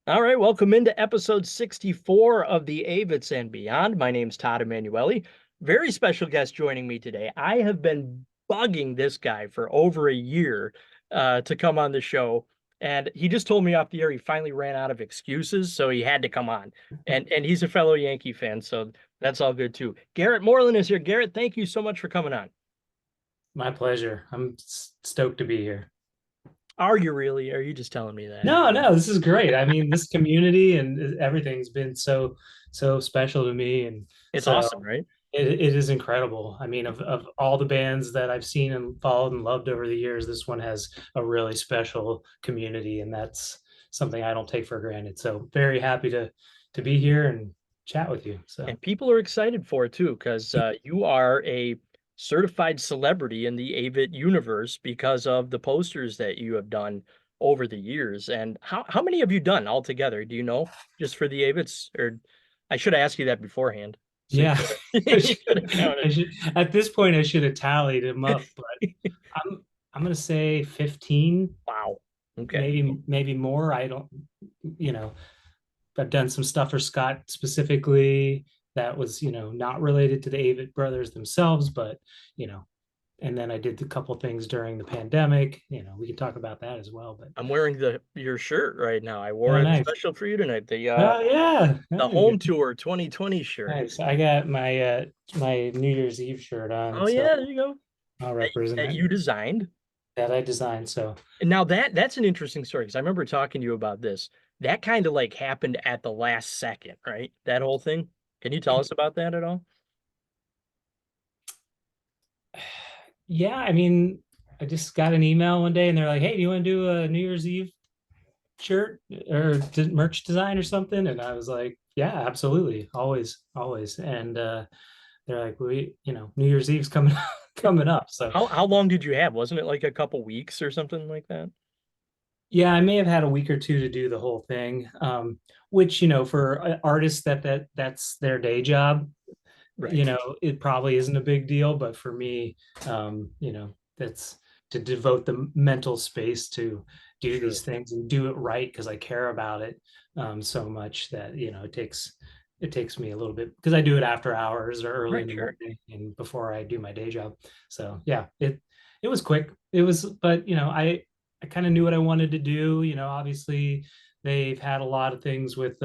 All right, welcome into episode 64 of the Avetts and Beyond. My name's Todd Emanuele. Very special guest joining me today. I have been bugging this guy for over a year to come on the show, and he just told me off the air he finally ran out of excuses, so he had to come on. And he's a fellow Yankee fan, so that's all good too. Garrett Morlan is here. Garrett, thank you so much for coming on. My pleasure. I'm stoked to be here. Are you really? Are you just telling me that? No, this is great. I mean, this community and everything's been so special to me, and It's so awesome, right? it is incredible. I mean, of all the bands that I've seen and followed and loved over the years, this one has a really special community, and that's something I don't take for granted. So very happy to be here and chat with you. So And people are excited for it too, because you are a certified celebrity in the Avid universe because of the posters that you have done over the years. And how many have you done altogether? Do you know, just for the Avids? Or I should have asked you that beforehand. So yeah, I you could have should, I counted. should at this point I should have tallied them up, but I'm gonna say 15, Wow. Okay. maybe more. I don't, you know, I've done some stuff for Scott specifically that was, not related to the Avett brothers themselves, but, you know, and then I did a couple things during the pandemic. We can talk about that as well. But I'm wearing your shirt right now. I wore oh, it nice. special for you tonight. Oh, yeah. The There you home go. tour 2020 shirt. Nice. I got my New Year's Eve shirt on, Oh so yeah, there you go. I'll That, represent that it. you designed. That I designed. So And now that's an interesting story because I remember talking to you about this. That kind of like happened at the last second, right? That whole thing. Can you tell us about that at all? yeah, I mean, I just got an email one day and they're like, "Hey, do you want to do a New Year's Eve shirt or merch design or something?" And I was like, "Yeah, absolutely, always." And they're like, "We, New Year's Eve's coming coming up." So How long did you have? Wasn't it like a couple weeks or something like that? yeah, I may have had a week or two to do the whole thing, which for artists that's their day job. Right. It probably isn't a big deal, but for me, that's to devote the mental space to do these Sure. things and do it right because I care about it so much that it takes me a little bit because I do it after hours or early in Right, the sure. morning and before I do my day job. So yeah, it was quick. It was, but I kind of knew what I wanted to do. Obviously they've had a lot of things with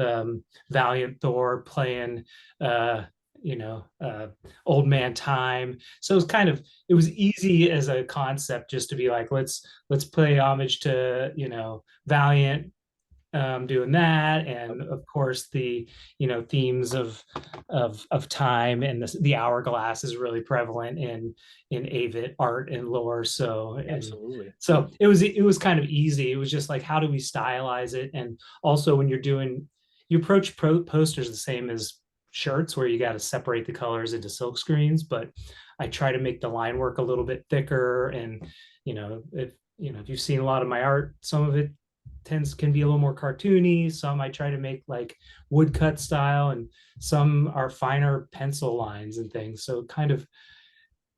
Valiant Thor playing uh you know uh old man time, so it was easy as a concept just to be like, let's play homage to Valiant, doing that, and of course the themes of time, and the hourglass is really prevalent in Avett art and lore. Absolutely. So it was kind of easy. It was just like, how do we stylize it? And also, when you approach posters the same as shirts, where you got to separate the colors into silk screens, but I try to make the line work a little bit thicker. And if you've seen a lot of my art, some of it can be a little more cartoony. Some I try to make like woodcut style, and some are finer pencil lines and things. So kind of,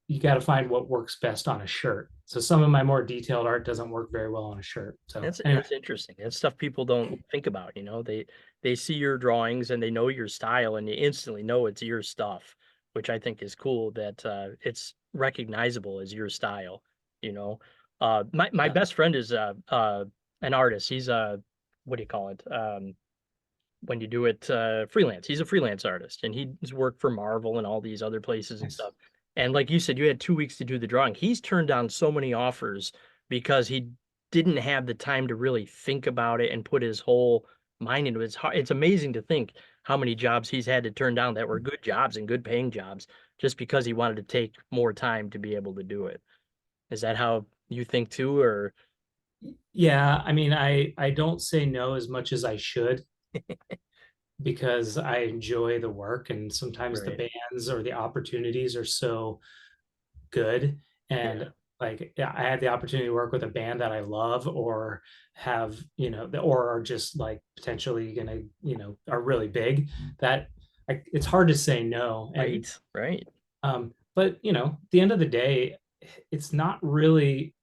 you got to find what works best on a shirt. So some of my more detailed art doesn't work very well on a shirt. So anyway, That's interesting. That's stuff people don't think about, you know. They see your drawings and they know your style and you instantly know it's your stuff, which I think is cool that it's recognizable as your style, you know. My yeah, best friend is an artist. He's a what do you call it? When you do it freelance. He's a freelance artist and he's worked for Marvel and all these other places and nice. stuff. And like you said, you had 2 weeks to do the drawing. He's turned down so many offers because he didn't have the time to really think about it and put his whole mind into it. It's amazing to think how many jobs he's had to turn down that were good jobs and good paying jobs just because he wanted to take more time to be able to do it. Is that how you think too, or Yeah, I mean, I don't say no as much as I should because I enjoy the work, and sometimes the right? bands or the opportunities are so good. Yeah, And like, yeah, I had the opportunity to work with a band that I love, or have, or are just like potentially gonna, are really big, that it's hard to say no. And right, right. but at the end of the day, it's not really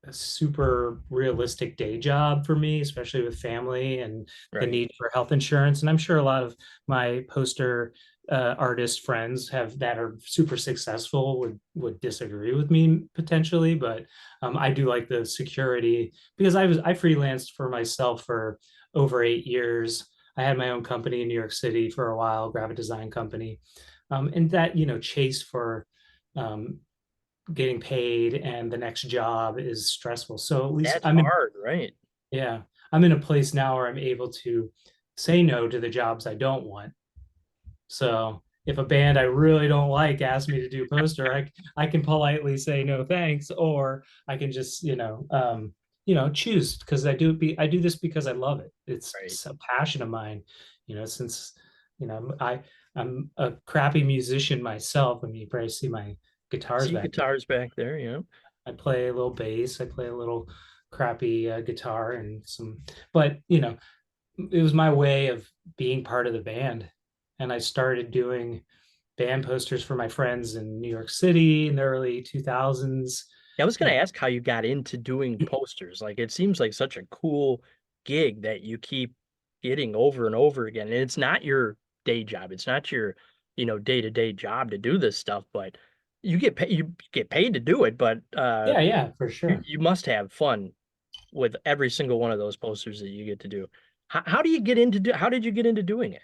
a super realistic day job for me, especially with family and the Right. need for health insurance. And I'm sure a lot of my poster artist friends have that are super successful would disagree with me potentially, but I do like the security because I freelanced for myself for over 8 years. I had my own company in New York City for a while, graphic design company, and that chase for um, getting paid and the next job is stressful. So at least That's hard, right? yeah, I'm in a place now where I'm able to say no to the jobs I don't want. So if a band I really don't like asks me to do poster, I can politely say no thanks, or I can just choose because I do this because I love it. Right. It's a passion of mine, since I'm a crappy musician myself. I mean, you probably see my guitars See back there. guitars back there, you know. I play a little bass, I play a little crappy guitar and but it was my way of being part of the band. And I started doing band posters for my friends in New York City in the early 2000s. I was gonna And ask how you got into doing posters. Like it seems like such a cool gig that you keep getting over and over again. And it's not your day job. It's not your, day-to-day job to do this stuff, but you get paid to do it, but yeah, yeah, for you, sure. you must have fun with every single one of those posters that you get to do. How did you get into doing it?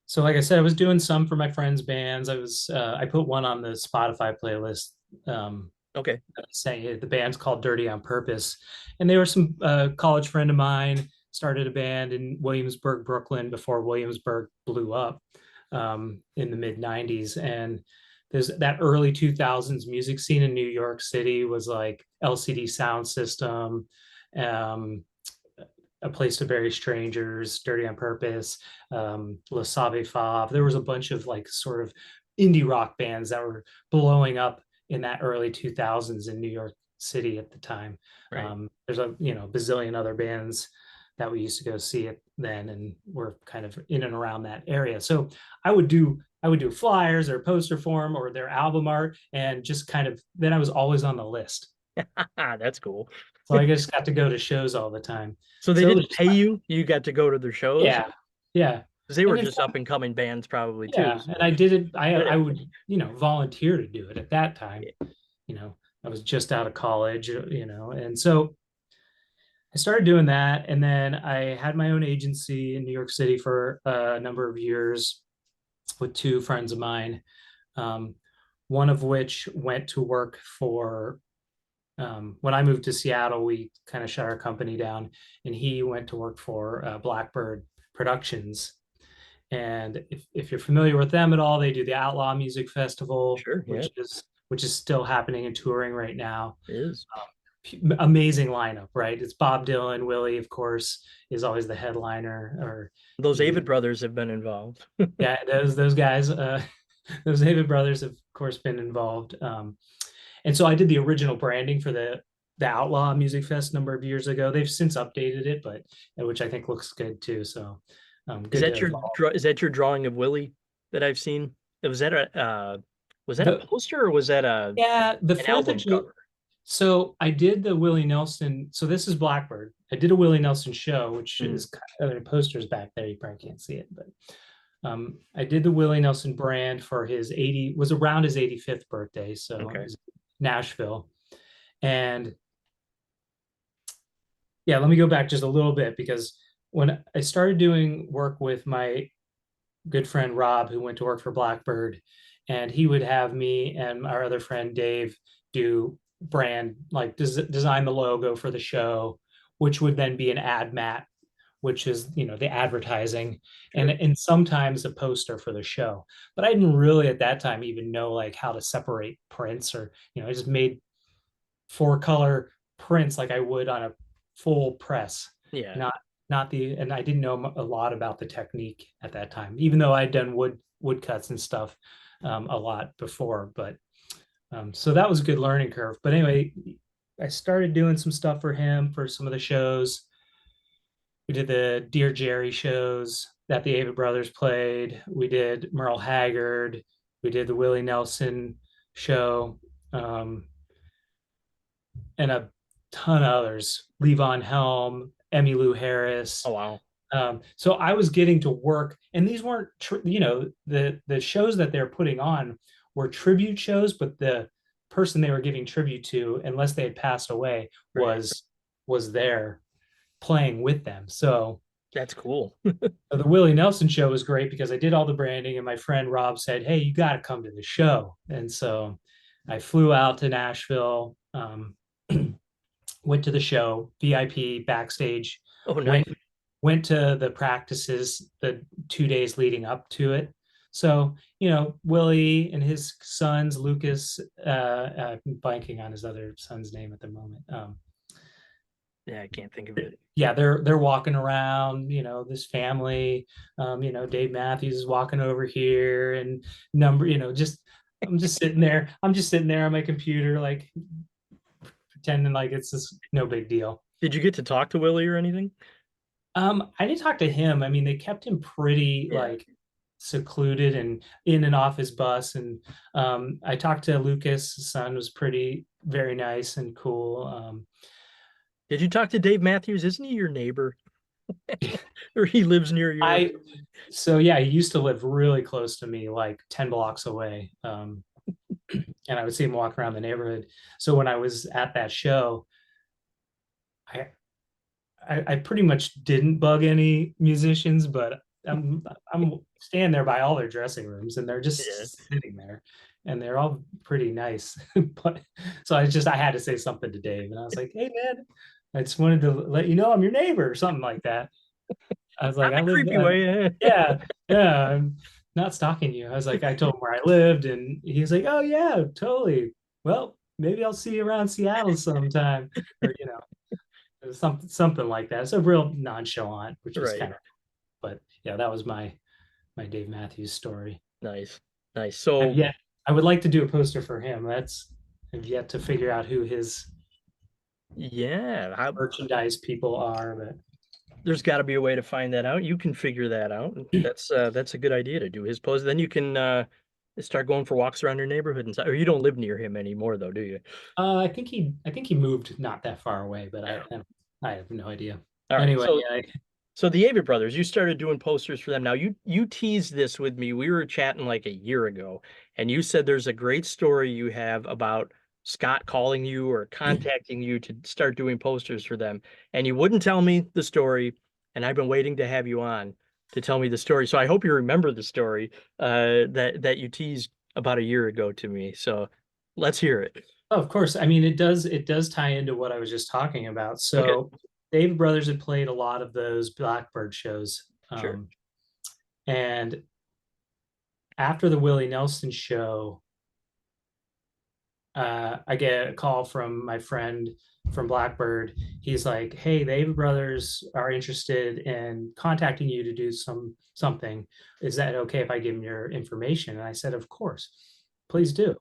So like I said, I was doing some for my friends' bands. I put one on the Spotify playlist. Um, Okay. saying the band's called Dirty on Purpose, and they were some college friend of mine started a band in Williamsburg, Brooklyn before Williamsburg blew up in the mid '90s, and there's that early 2000s music scene in New York City was like LCD Sound System, um, A Place to Bury Strangers, Dirty on Purpose, Le Sauvage Fave. There was a bunch of like sort of indie rock bands that were blowing up in that early 2000s in New York City at the time. Right. There's a bazillion other bands that we used to go see it then, and we're kind of in and around that area. So I would do flyers or poster form or their album art, and just kind of then I was always on the list. That's cool. So I just got to go to shows all the time. So they So it was didn't just pay you. You got to go to their shows yeah, yeah. because they were And in just up fact, and coming bands probably too. yeah, So and I did it. I credit. would, volunteer to do it at that time. You know, I was just out of college, and so I started doing that. And then I had my own agency in New York City for a number of years with two friends of mine, um, one of which went to work for when I moved to Seattle, we kind of shut our company down, and he went to work for Blackbird Productions. And if you're familiar with them at all, they do the Outlaw Music Festival, Sure, yeah, which is still happening and touring right now. it is. Amazing lineup, right? It's Bob Dylan, Willie, of course, is always the headliner, or Those you know, Avid brothers have been involved. yeah, those guys, those David brothers have of course been involved. And so I did the original branding for the Outlaw Music Fest a number of years ago. They've since updated it, but which I think looks good too. So Is good to that have is that your drawing of Willie that I've seen? Was that a the poster or was that a yeah, the an Fourth of album July. cover? So I did the Willie Nelson. So this is Blackbird. I did a Willie Nelson show, which Mm, is kind of posters back there. You probably can't see it, but I did the Willie Nelson brand for his 80 was around his 85th birthday. So it okay. was Nashville. And yeah, let me go back just a little bit because when I started doing work with my good friend Rob, who went to work for Blackbird, and he would have me and our other friend Dave do brand like design the logo for the show, which would then be an ad mat, which is the advertising, and Sure. sometimes a poster for the show. But I didn't really at that time even know like how to separate prints, or I just made four color prints like I would on a full press, Yeah. not and I didn't know a lot about the technique at that time, even though I'd done woodcuts and stuff a lot before. But so that was a good learning curve. But anyway, I started doing some stuff for him for some of the shows. We did the Dear Jerry shows that the Avett Brothers played. We did Merle Haggard. We did the Willie Nelson show. Um, and a ton of others, Levon Helm, Emmylou Oh Harris. wow. So I was getting to work, and these weren't, the shows that they're putting on were tribute shows, but the person they were giving tribute to, unless they had passed away, Right. was there playing with them. So That's cool. the Willie Nelson show was great because I did all the branding, and my friend Rob said, "Hey, you got to come to the show." And so I flew out to Nashville, went to the show, VIP backstage, Oh nice. went went to the practices the 2 days leading up to it. So, Willie and his sons, Lucas, I'm blanking on his other son's name at the moment. Yeah, I can't think of it. Yeah, they're walking around, this family. Dave Matthews is walking over here, and just I'm just sitting there on my computer, like pretending like it's just no big deal. Did you get to talk to Willie or anything? I didn't talk to him. I mean, they kept him pretty Yeah. like secluded and in and off his bus. And I talked to Lucas, his son was pretty very nice and cool. Did you talk to Dave Matthews? Isn't he your neighbor? Or he lives near your I so yeah, he used to live really close to me, like 10 blocks away. And I would see him walk around the neighborhood. So when I was at that show, I I pretty much didn't bug any musicians, but I'm standing there by all their dressing rooms, and they're yeah. just sitting there, and they're all pretty nice. But so I had to say something to Dave, and I was like, "Hey man, I just wanted to let you know I'm your neighbor," or something like that. I was like, Not in "I a live, creepy way. yeah, yeah, I'm not stalking you." I was like, I told him where I lived, and he's like, "Oh yeah, totally. Well, maybe I'll see you around Seattle sometime," or something like that. It's a real nonchalant, which is Right. kind of, but yeah, that was my Dave Matthews story. Nice. Nice. I've So yet I would like to do a poster for him. I've yet to figure out who his yeah, merchandise people are, but there's got to be a way to find that out. You can figure that out. That's a good idea to do his pose. Then you can start going for walks around your neighborhood and stuff. Or you don't live near him anymore though, do you? I think he moved not that far away, but No. I have no idea. All right. Anyway, So yeah, so the Avett brothers, you started doing posters for them. Now you teased this with me. We were chatting like a year ago, and you said there's a great story you have about Scott calling you or contacting you to start doing posters for them, and you wouldn't tell me the story, and I've been waiting to have you on to tell me the story. So I hope you remember the story that you teased about a year ago to me. So let's hear it. oh, of course. I mean, it does tie into what I was just talking about. Okay, So David Brothers had played a lot of those Blackbird shows. sure. And after the Willie Nelson show, I get a call from my friend from Blackbird. He's like, "Hey, the Ava Brothers are interested in contacting you to do something. Is that okay if I give them your information?" And I said, "Of course, please do."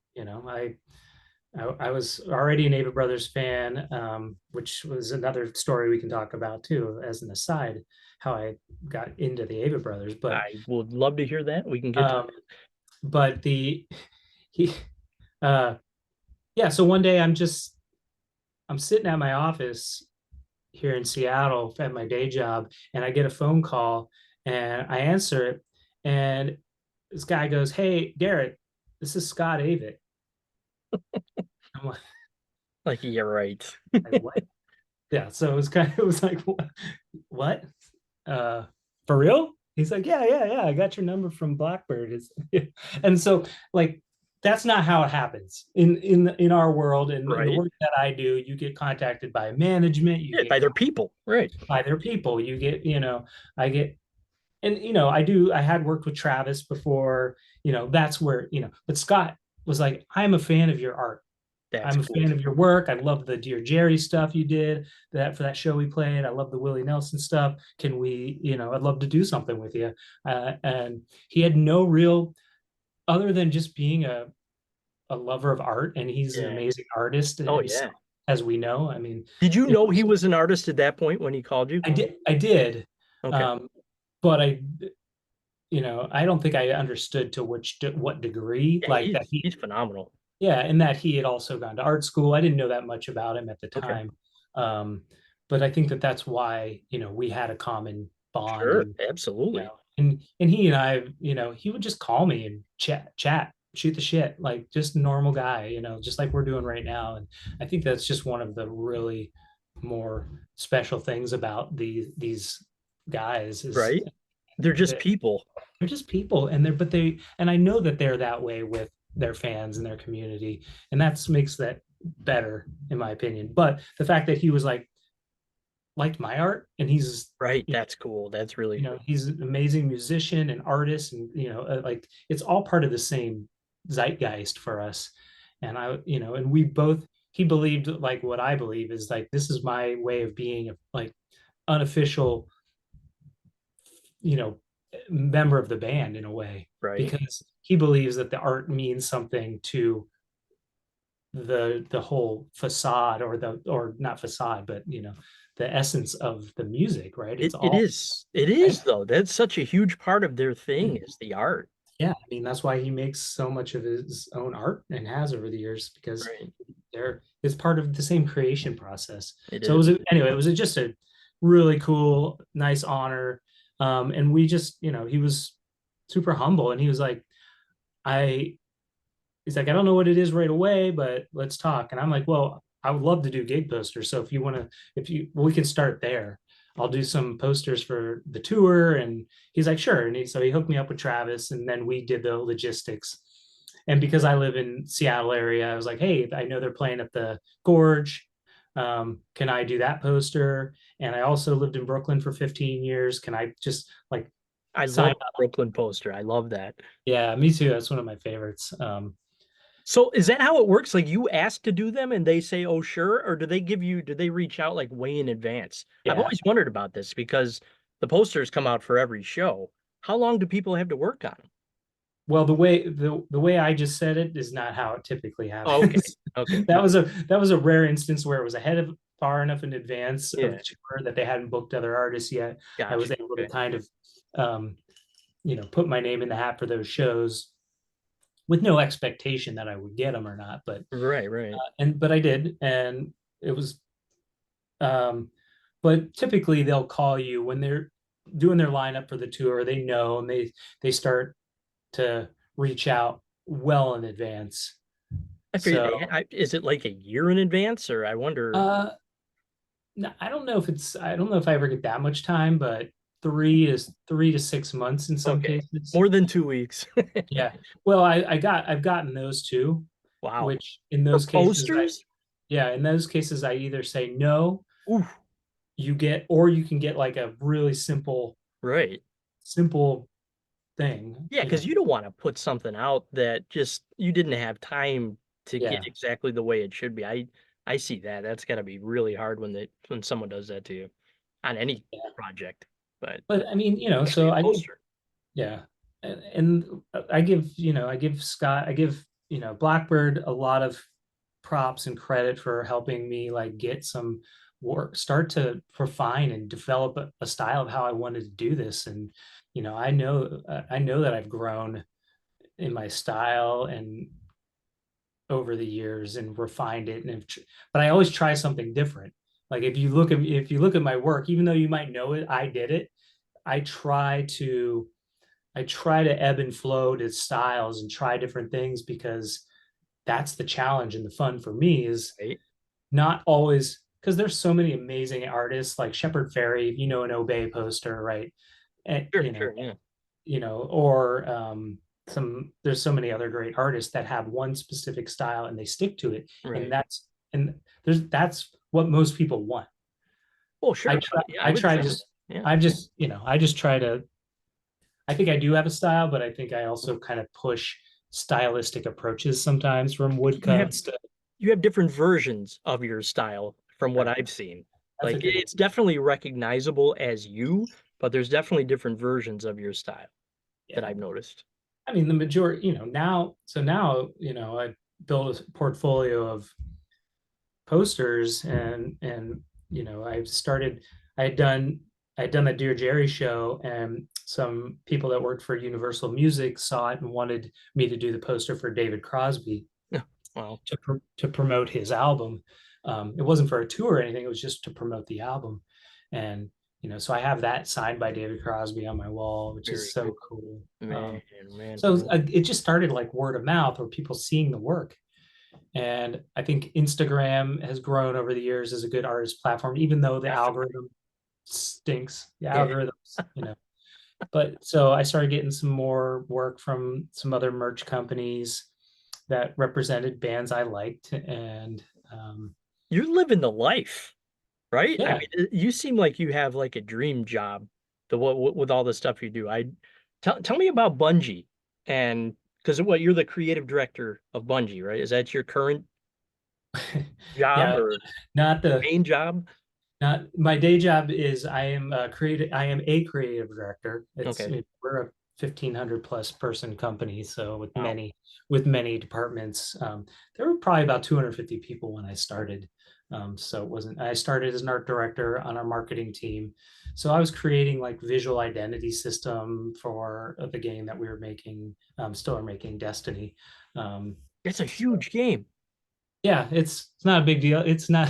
I was already an Ava Brothers fan, which was another story we can talk about too, as an aside, how I got into the Ava Brothers. But I would love to hear that. We can get to um, but the he uh yeah, so one day I'm sitting at my office here in Seattle at my day job, and I get a phone call, and I answer it, and this guy goes, "Hey Garrett, this is Scott Avett." I'm like, yeah, right. like, "What?" Yeah, so it was like, what? Uh for real? He's like, "Yeah, yeah, yeah, I got your number from Blackbird." And so, like, that's not how it happens in our world, and in the Right. work that I do. You get contacted by management, you Yeah, get by their people. Right. by their people, you get, I get, and I had worked with Travis before. That's where, but Scott was like, "I'm a fan of your art. That's I'm a cool. fan of your work. I love the Dear Jerry stuff you did that for that show we played. I love the Willie Nelson stuff. Can we, I'd love to do something with you." And he had no real, other than just being a lover of art, and he's an Yeah. amazing artist Oh himself, yeah. as we know. I mean, Did you it, know he was an artist at that point when he called you? I did, Okay. um, but I don't think I understood to what degree, Yeah, like he's that he he's phenomenal. yeah, and that he had also gone to art school. I didn't know that much about him at the Okay. time. Um, but I think that that's why, we had a common bond. Sure. And Absolutely. and he and I, he would just call me and chat, shoot the shit, like just a normal guy, just like we're doing right now. And I think that's just one of the really more special things about these guys is Right. They're just that people. they're just people, and I know that they're that way with their fans and their community, and that's makes that better in my opinion. But the fact that he was like liked my art, and he's Right. That's cool. That's really cool. he's an amazing musician and artist, and like it's all part of the same zeitgeist for us. And and we both, he believed like what I believe is like this is my way of being a like unofficial, you know member of the band in a way, Right. because he believes that the art means something to the whole facade, or not facade, but the essence of the music, right? It's It all is. It right. is though. That's such a huge part of their thing is the art. Yeah, I mean that's why he makes so much of his own art and has over the years, because Right. they're is part of the same creation process. It So is. anyway, it was just a really cool, nice honor. And we just, he was super humble, and he was like, I he's like, I don't know what it is right away, but let's talk. And I'm like, well, I would love to do gig posters. So if you want to, we can start there. I'll do some posters for the tour. And he's like, sure. And so he hooked me up with Travis, and then we did the logistics. And because I live in Seattle area, I was like, hey, I know they're playing at the Gorge. Can I do that poster? And I also lived in Brooklyn for 15 years. Can I just like I sign love the up? Brooklyn poster. I love that. Yeah, me too. That's one of my favorites. So is that how it works? Like you ask to do them and they say, "Oh, sure," or do they reach out like way in advance? I've Yeah. always wondered about this because the posters come out for every show. How long do people have to work on them? Well, the way I just said it is not how it typically Oh, okay. happens. Okay. That was a rare instance where it was ahead of far enough in advance of Yeah. the tour that they hadn't booked other artists yet. I Gotcha. was able to Okay. kind of um, put my name in the hat for those shows with no expectation that I would get them or not. But Right, right. but I did, and it was um, but typically they'll call you when they're doing their lineup for the tour. They know, and they start to reach out well in advance. I figured So is it like a year in advance or I wonder. uh no, I don't know if I ever get that much time, but 3 to 6 months in some Okay. cases. More than 2 weeks. Yeah. Well, I've gotten those too, Wow. which in For those cases posters? I either say no, Ooh, or you can get like a really right. simple thing, Yeah, because you don't want to put something out that just you didn't have time to get Yeah. exactly the way it should be. I see that. That's gotta be really hard when someone does that to you on any Yeah. project, but But I mean, especially so a I give poster. Yeah. And I give Scott, I give, Blackbird a lot of props and credit for helping me like get some work, start to refine and develop a style of how I wanted to do this. And, I know that I've grown in my style and over the years and refined it. But I always try something different. Like if you look at my work, even though you might know it, I did it. I try to I try to ebb and flow to styles and try different things, because that's the challenge and the fun for me is Right? not always, because there's so many amazing artists like Shepard Fairey, an Obey poster, right? And, Sure, sure, yeah. or there's so many other great artists that have one specific style and they stick to it. And Right. that's what most people want. Well, sure. Yeah, I I would try say to that. just, Yeah. I just try to I think I do have a style, but I think I also kind of push stylistic approaches sometimes, from You have woodcuts to you have different versions of your style from what right. I've seen. That's a Like good one. it's definitely recognizable as you, but there's definitely different versions of your style that Yeah. I've noticed. I mean, the majority, now, I built a portfolio of posters, and I had done I had done that Dear Jerry show, and some people that worked for Universal Music saw it and wanted me to do the poster for David Crosby. Wow. to promote his album. It wasn't for a tour or anything; it was just to promote the album. And so I have that signed by David Crosby on my wall, which is Very so cool. cool. Man, man. So it just started like word of mouth or people seeing the work. And I think Instagram has grown over the years as a good artist platform, even though the Definitely. algorithm stinks. The Yeah. algorithms. But so I started getting some more work from some other merch companies that represented bands I liked. And You're living the life, right? I yeah, mean, you seem like you have like a dream job to what with all the stuff you do. Tell me about Bungie and because what you're the creative director of Bungie, right? Is that your current job yeah, or not the main job? not my day job is I am a creative director. Okay. We're a 1,500 plus person company, so Wow. with many departments. There were probably about 250 people when I started. So it wasn't I started as an art director on our marketing team. So I was creating like visual identity system for the game that we were making, still are making, Destiny. It's a So huge game. yeah, it's not a big deal. It's not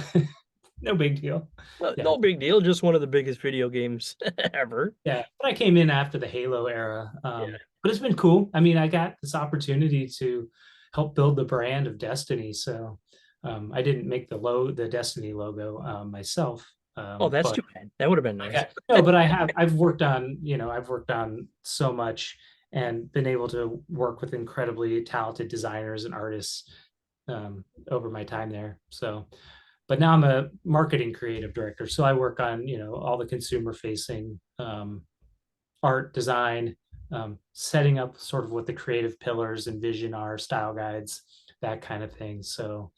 no big deal. No, Yeah, no big deal. Just one of the biggest video games ever. yeah, but I came in after the Halo era. Yeah. But it's been cool. I mean, I got this opportunity to help build the brand of Destiny. So I didn't make the Destiny logo myself. Oh, that's But too bad. That would have been I nice. got no, but I've worked on so much and been able to work with incredibly talented designers and artists over my time there. So but now I'm a marketing creative director. So I work on, all the consumer facing art design, setting up sort of what the creative pillars and vision are, style guides, that kind of thing. So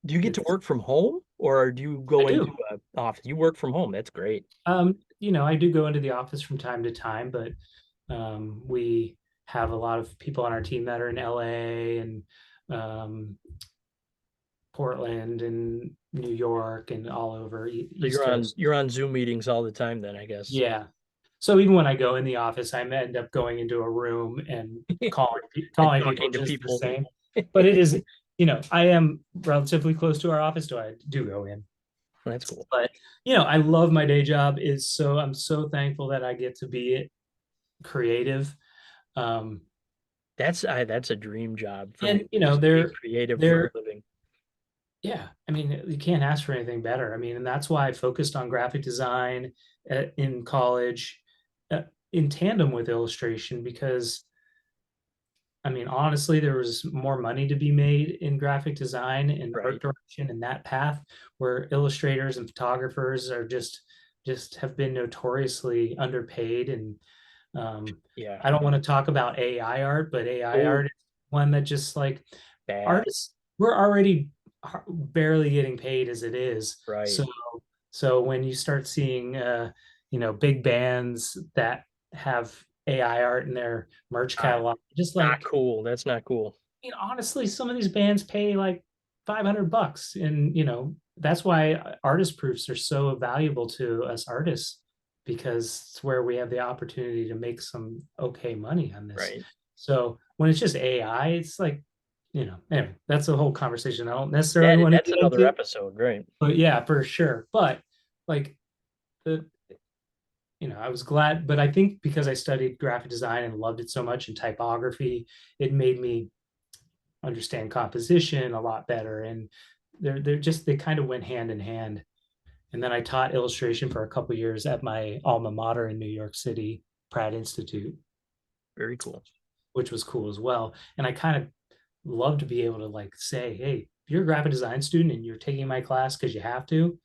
Do you get to it's, work from home or do you I go into do. an office? You work from home. That's great. I do go into the office from time to time, but we have a lot of people on our team that are in LA and um, Portland and New York and all over So East Coast. you're on Zoom meetings all the time then, I guess. Yeah. So even when I go in the office, I end up going into a room and And calling people talking to just the people. same. But it is, I am relatively close to our office, so I do go in. That's cool. But I love my day job. Is so I'm so thankful that I get to be creative. Um, That's a dream job for me. and Just be creative for a they're living. yeah. I mean, you can't ask for anything better. I mean, and that's why I focused on graphic design in college, uh, in tandem with illustration because I mean, honestly, there was more money to be made in graphic design and art Right. direction in that path, where illustrators and photographers are just have been notoriously underpaid. And Yeah. I don't want to talk about AI art, but AI Oh, art is one that just like bad. artists, we're already barely getting paid as it is. Right. So when you start seeing big bands that have AI art in their merch Not, catalog, just not like cool. That's not cool. honestly, some of these bands pay like $500, and that's why artist proofs are so valuable to us artists because it's where we have the opportunity to make some okay money on this. Right. So when it's just AI, it's like anyway, that's a whole conversation I don't necessarily want to That's get another into, episode, right? but yeah, for sure. But like the I was glad, but I think because I studied graphic design and loved it so much and typography, it made me understand composition a lot better. And they kind of went hand in hand. And then I taught illustration for a couple of years at my alma mater in New York City, Pratt Institute, Very cool. which was cool as well. And I kind of love to be able to like say, hey, if you're a graphic design student and you're taking my class because you have to,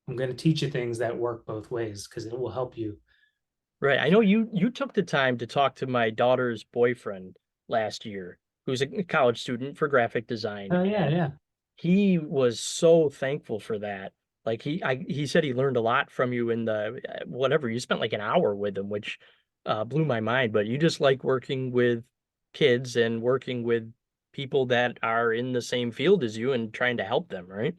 I'm going to teach you things that work both ways because it will help you. Right. I know you took the time to talk to my daughter's boyfriend last year, who's a college student for graphic design, Oh yeah, and yeah. he was so thankful for that. Like he said he learned a lot from you in the whatever. You spent like an hour with him, which blew my mind. But you just like working with kids and working with people that are in the same field as you and trying to help them, right?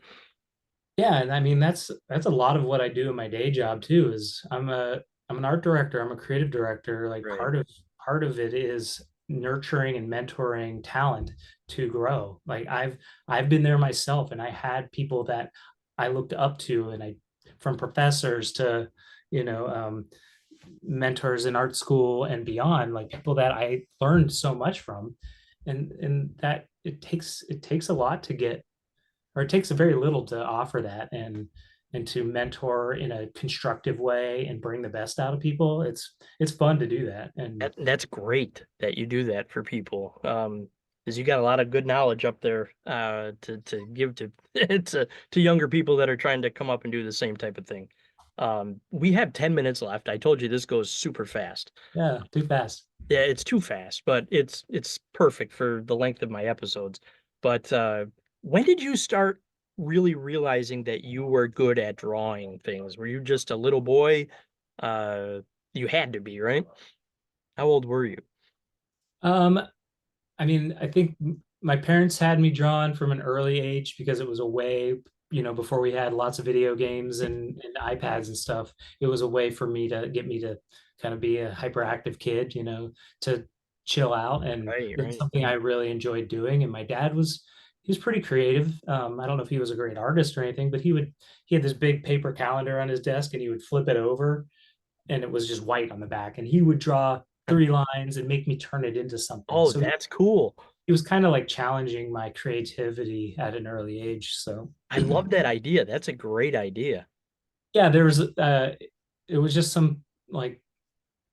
Yeah, and I mean that's a lot of what I do in my day job too. Is I'm an art director. I'm a creative director. Like Right. part of it is nurturing and mentoring talent to grow. Like I've been there myself, and I had people that I looked up to, and I from professors to you know mentors in art school and beyond, like people that I learned so much from, and that it takes a lot to get, or it takes a very little to offer that, and to mentor in a constructive way and bring the best out of people. It's fun to do that. And That's great that you do that for people. Because you got a lot of good knowledge up there to give to to younger people that are trying to come up and do the same type of thing. We have 10 minutes left. I told you this goes super fast. yeah, too fast. Yeah, it's too fast, but it's perfect for the length of my episodes. But when did you start really realizing that you were good at drawing things? Were you just a little boy? You had to be, right? How old were you? um I mean, I think my parents had me drawn from an early age because it was a way, before we had lots of video games and iPads and stuff. It was a way for me to get me to kind of be a hyperactive kid, to chill out. And Right, it's right. something I really enjoyed doing. And my dad he was pretty creative. I don't know if he was a great artist or anything, but he had this big paper calendar on his desk, and he would flip it over, and it was just white on the back. And he would draw 3 lines and make me turn it into something. Oh, So that's cool. it was kind of like challenging my creativity at an early age. So I love that idea. That's a great idea. yeah, there was it was just some like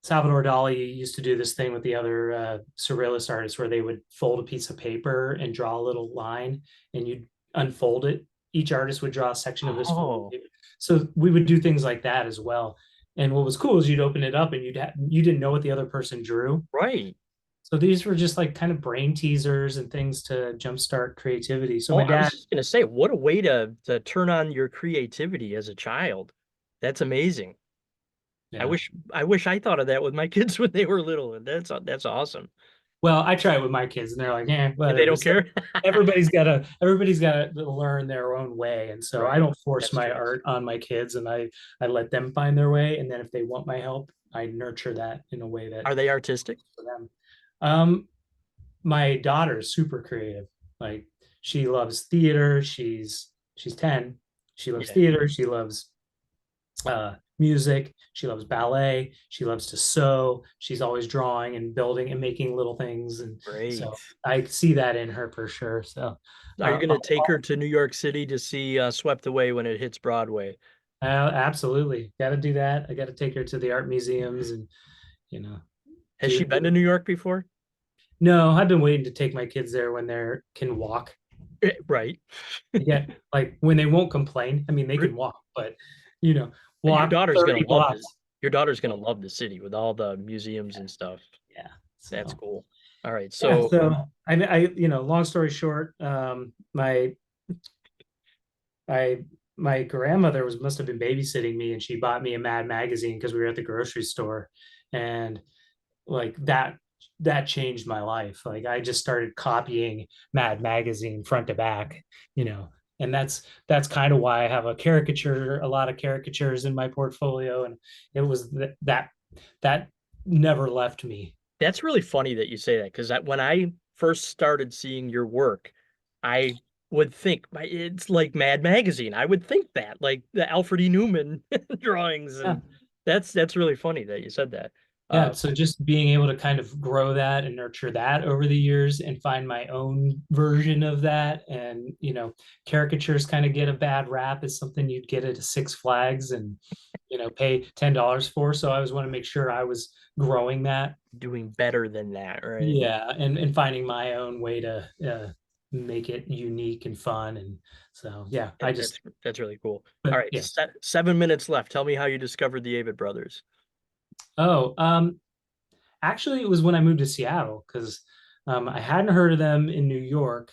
Salvador Dali used to do this thing with the other surrealist artists where they would fold a piece of paper and draw a little line, and you'd unfold it. Each artist would draw a section of this folded Oh, paper. So we would do things like that as well. And what was cool is you'd open it up and you didn't know what the other person drew. right. So these were just like kind of brain teasers and things to jumpstart creativity. So Oh, my I was dad, just gonna say, what a way to turn on your creativity as a child. That's amazing. I yeah. wish I wish I thought of that with my kids when they were little. That's awesome. Well, I try it with my kids, and they're like, "Yeah, And they whatever." don't So care. everybody's got to learn their own way, and so I Right. don't force That's my true. art on my kids, and I let them find their way, and then if they want my help, I nurture that in a way that Are they artistic? for them. Um, my daughter is super creative. Like she loves theater. She's 10. She loves Yeah, theater. She loves music. She loves ballet. She loves to sew. She's always drawing and building and making little things. And great. so I see that in her for sure. So, Are you uh, gonna take her to New York City to see Swept Away when it hits Broadway? absolutely got to do that. I got to take her to the art museums and, you know, Has she been do. to New York before? No, I've been waiting to take my kids there when they can walk. Right. Yeah, like when they won't complain. I mean, they can walk, but, you know, Your walk daughter's gonna 30 love this. blocks. Your daughter's gonna love the city with all the museums and stuff. Yeah. That's So, cool. All right, yeah. so So long story short, I my grandmother must have been babysitting me, and she bought me a Mad magazine because we were at the grocery store, and like that changed my life. Like I just started copying Mad magazine front to back, you know, and that's kind of why I have a lot of caricatures in my portfolio, and it was that never left me. that's really funny that you say that because when I first started seeing your work, I would think it's like Mad Magazine. I would think that, like the Alfred E. Newman drawings, Yeah. and that's really funny that you said that. Yeah, Uh, so just being able to kind of grow that and nurture that over the years and find my own version of that. And, caricatures kind of get a bad rap as something you'd get at a Six Flags and, pay $10 for. So I always want to make sure I was growing that. doing better than that, right? Yeah, and finding my own way to make it unique and fun. And so, yeah, Yeah, that's really cool. All but right, yeah. 7 minutes left. Tell me how you discovered the Avett Brothers. Oh, actually, it was when I moved to Seattle because I hadn't heard of them in New York.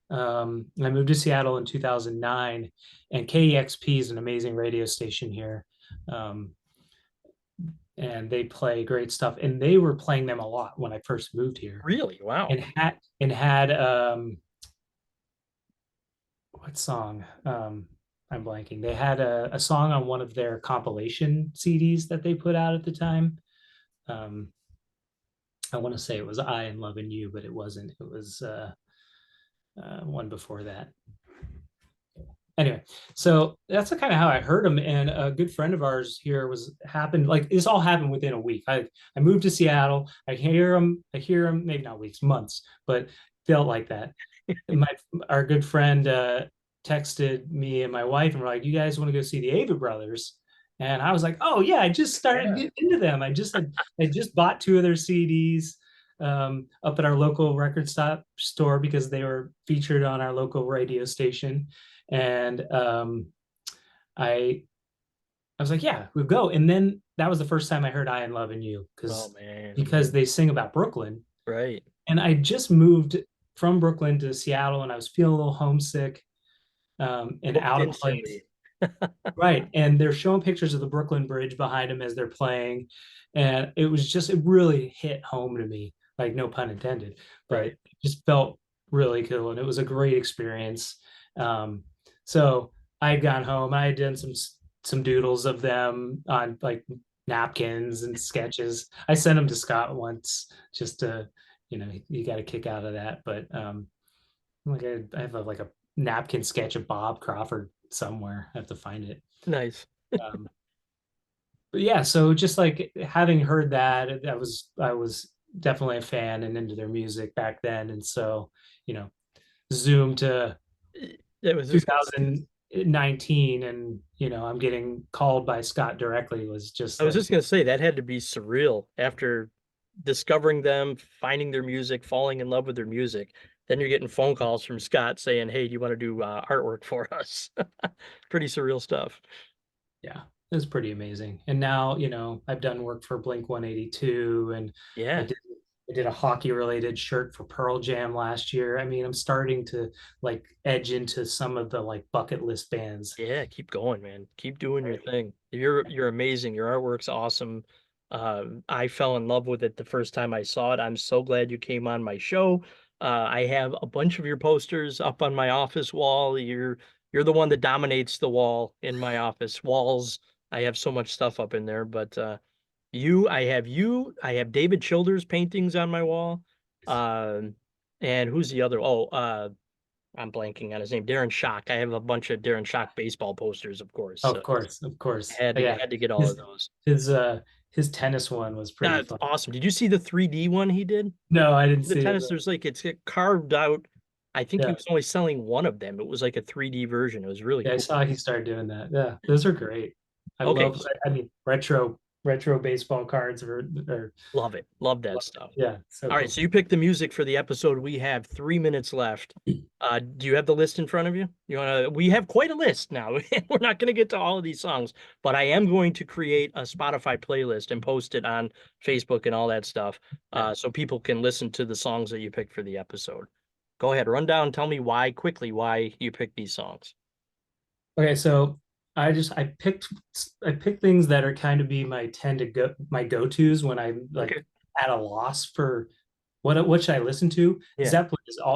I moved to Seattle in 2009, and KEXP is an amazing radio station here. Um, and they play great stuff. And they were playing them a lot when I first moved here. Really? Wow. And had what song? I'm blanking. They had a song on one of their compilation CDs that they put out at the time. Um, I want to say it was I Am Loving You, but it wasn't. It was one before that. Anyway, so that's kind of how I heard him. And a good friend of ours here was happened like this all happened within a week. I moved to Seattle. I hear him, maybe not weeks, months, but felt like that. And our good friend texted me and my wife and we're like, "You guys want to go see the Avett Brothers?" And I was like, "Oh yeah, I just started Yeah. getting into them. I just bought two of their CDs up at our local record store because they were featured on our local radio station." And I I was like, "Yeah, we'll go." And then that was the first time I heard "I Am Loving You" Oh because man. because they sing about Brooklyn, Right. and I just moved from Brooklyn to Seattle, and I was feeling a little homesick and Hooked out of place. instantly. Right. And they're showing pictures of the Brooklyn Bridge behind them as they're playing. And it really hit home to me, like no pun intended, but Right. it just felt really cool. And it was a great experience. Um, so I had gone home, I had done some doodles of them on like napkins and sketches. I sent them to Scott once just to, you got a kick out of that. But like I have like a napkin sketch of Bob Crawford somewhere. I have to find it. Nice. Um, but yeah, so just like having heard that, I was definitely a fan and into their music back then, and so you know, zoom to It was just gonna 2019, and I'm getting called by Scott directly was I just was just like, gonna say that had to be surreal after discovering them, finding their music, falling in love with their music. Then you're getting phone calls from Scott saying, "Hey, do you want to do artwork for us?" Pretty surreal stuff. yeah, it was pretty amazing. And now, I've done work for Blink 182 and I Yeah, did I did a hockey related shirt for Pearl Jam last year. I mean, I'm starting to like edge into some of the like bucket list bands. yeah. Keep going, man. Keep doing your Right. thing. You're amazing. Your artwork's awesome. I fell in love with it the first time I saw it. I'm so glad you came on my show. I have a bunch of your posters up on my office wall. You're the one that dominates the wall in my office walls. I have so much stuff up in there, but I have David Childers paintings on my wall. Um, and who's the other? I'm blanking on his name. Darren Shock. I have a bunch of Darren Shock baseball posters, of course. So Of course, of course. Yeah. had to get all of His those. his uh his tennis one was pretty That's fun. awesome. Did you see the 3D one he did? No, I didn't The see it. tennis, there's like it's carved out. I think he Yeah. was only selling one of them. It was like a 3D version. It was really Yeah, I cool. saw he started doing that. Yeah, those are great. I Okay, love, I mean, retro baseball cards are love it. Love that stuff. yeah, so All right, cool. so you picked the music for the episode. We have 3 minutes left. Do you have the list in front of you? We have quite a list now. We're not going to get to all of these songs, but I am going to create a Spotify playlist and post it on Facebook and all that stuff, Yeah. so people can listen to the songs that you picked for the episode. Go ahead, run down, tell me why you picked these songs. Okay, so I picked things that are kind of be my go-tos when I'm like Okay. at a loss for what should I listen to? Yeah.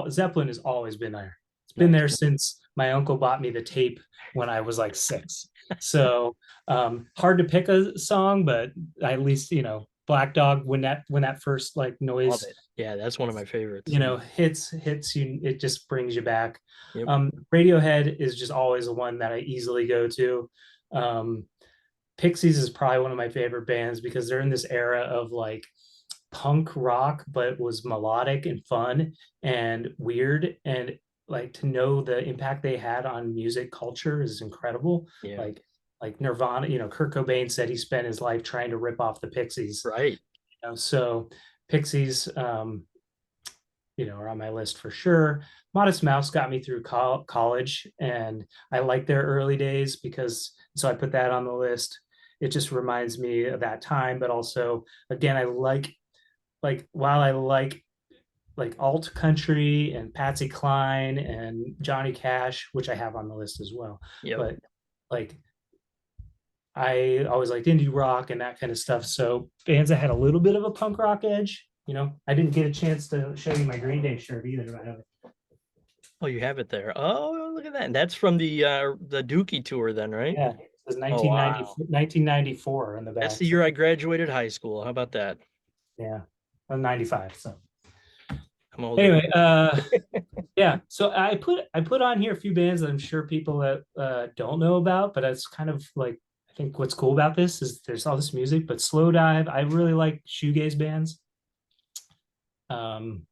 Zeppelin has always been there. It's been Nice. there since my uncle bought me the tape when I was like 6. So hard to pick a song, but at least Black Dog when that first like Love noise it. Yeah, that's one of my favorites. hits you, it just brings you back. Yep. Radiohead is just always the one that I easily go to. um Pixies is probably one of my favorite bands because they're in this era of like punk rock but was melodic and fun and weird, and like to know the impact they had on music culture is incredible. Yeah. Like Nirvana, Kurt Cobain said he spent his life trying to rip off the Pixies. Right. So Pixies, are on my list for sure. Modest Mouse got me through college, and I like their early days because so I put that on the list. It just reminds me of that time, but also again, I like while I like alt country and Patsy Cline and Johnny Cash, which I have on the list as well. Yep. But like I always liked indie rock and that kind of stuff. So bands that had a little bit of a punk rock edge. I didn't get a chance to show you my Green Day shirt either. Oh, you have it there. Oh, look at that. And that's from the Dookie tour then, right? Yeah, it says Oh, wow. 1994 on the That's back. the year I graduated high school. How about that? Yeah. I'm 95. So I'm older. anyway, yeah. So I put on here a few bands that I'm sure people that don't know about, but it's kind of like I think what's cool about this is there's all this music, but Slow Dive, I really like shoegaze bands. Um,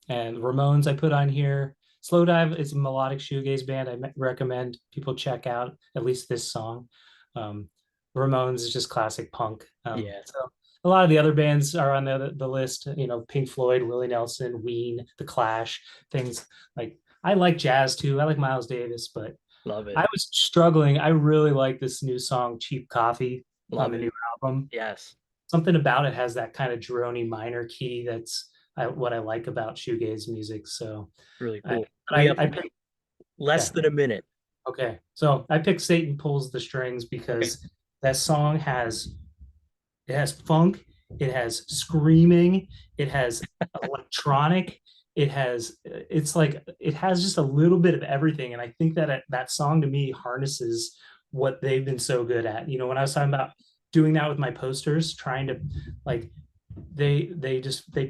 and Ramones I put on here. Slow Dive is a melodic shoegaze band. Recommend people check out at least this song. Um, Ramones is just classic punk. Yeah, So a lot of the other bands are on the list. You know, Pink Floyd, Willie Nelson, Ween, The Clash, things like. I like jazz too. I like Miles Davis, but love it. I was struggling. I really like this new song, Cheap Coffee, on Love the it. new album. Yes. Something about it has that kind of drony minor key. That's what I like about shoegaze music. So Really I, cool. We I, have I picked, less yeah. than a minute. Okay. So I picked Satan Pulls the Strings Okay. because that song has funk, it has screaming, it has electronic, it's like it has just a little bit of everything. And I think that that song to me harnesses what they've been so good at. You know, when I was talking about doing that with my posters, trying to like they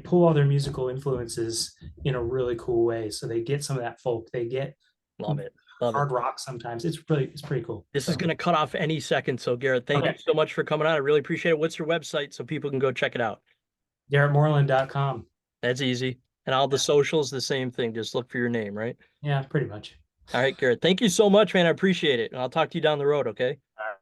pull all their musical influences in a really cool way. So they get some of that folk, they get Love it. Love it. hard rock sometimes. It's pretty cool. This is So going to cut off any second. So, Garrett, thank you okay. so much for coming on. I really appreciate it. What's your website so people can go check it out? GarrettMorlan.com. That's easy. And all the Yeah. socials, the same thing. Just look for your name, right? Yeah, pretty much. All right, Garrett. Thank you so much, man. I appreciate it. And I'll talk to you down the road, okay?